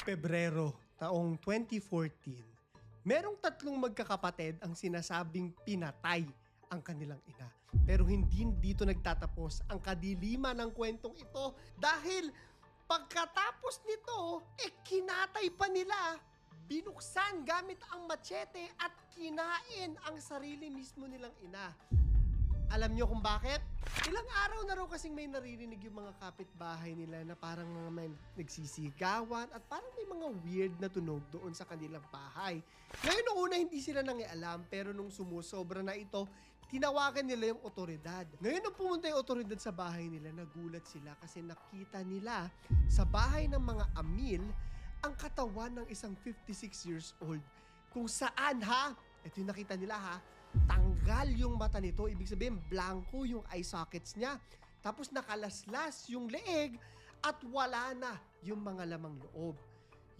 Pebrero, taong 2014, merong tatlong magkakapatid ang sinasabing pinatay ang kanilang ina. Pero hindi dito nagtatapos ang kadiliman ng kwentong ito dahil pagkatapos nito, kinatay pa nila, binuksan gamit ang machete at kinain ang sarili mismo nilang ina. Alam nyo kung bakit? Ilang araw na raw kasing may naririnig yung mga kapitbahay nila na parang mga may nagsisigawan at parang may mga weird na tunog doon sa kanilang bahay. Ngayon noong una hindi sila nangialam pero nung sumusobra na ito, tinawagan nila yung otoridad. Ngayon nung pumunta yung otoridad sa bahay nila, nagulat sila kasi nakita nila sa bahay ng mga Amil ang katawan ng isang 56 years old. Kung saan ito yung nakita nila tanggal yung mata nito, ibig sabihin blanco yung eye sockets niya. Tapos nakalaslas yung leeg at wala na yung mga lamang loob.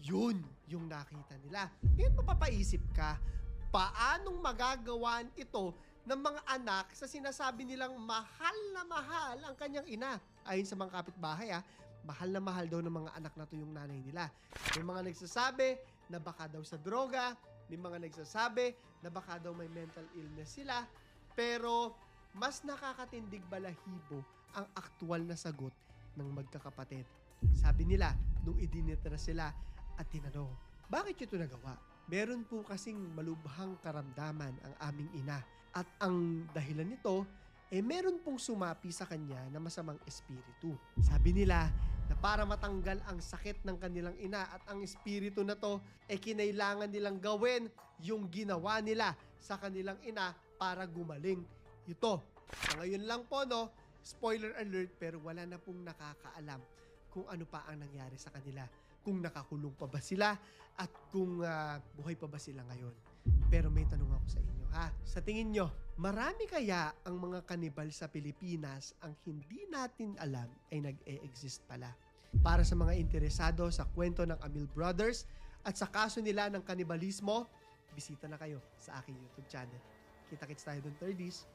Yun yung nakita nila. Ngayon mapapaisip ka, paanong magagawan ito ng mga anak sa sinasabi nilang mahal na mahal ang kanyang ina? Ayon sa mga kapitbahay mahal na mahal daw ng mga anak na to yung nanay nila. May mga nagsasabi na baka daw sa droga, may mga nagsasabi na baka daw may mental illness sila, pero mas nakakatindig balahibo ang aktwal na sagot ng magkakapatid. Sabi nila, nung idinitra sila at tinanong, bakit ito nagawa? Meron po kasing malubhang karamdaman ang aming ina at ang dahilan nito, meron pong sumapi sa kanya na masamang espiritu. Sabi nila na para matanggal ang sakit ng kanilang ina at ang espiritu na to, kinailangan nilang gawin yung ginawa nila sa kanilang ina para gumaling ito. Sa ngayon lang po, spoiler alert, pero wala na pong nakakaalam kung ano pa ang nangyari sa kanila. Kung nakakulong pa ba sila at kung buhay pa ba sila ngayon. Pero may tanong ako sa inyo sa tingin nyo, marami kaya ang mga kanibal sa Pilipinas ang hindi natin alam ay nag-e-exist pala? Para sa mga interesado sa kwento ng Amil Brothers at sa kaso nila ng kanibalismo, bisita na kayo sa aking YouTube channel. Kita-kits tayo dun, 30s.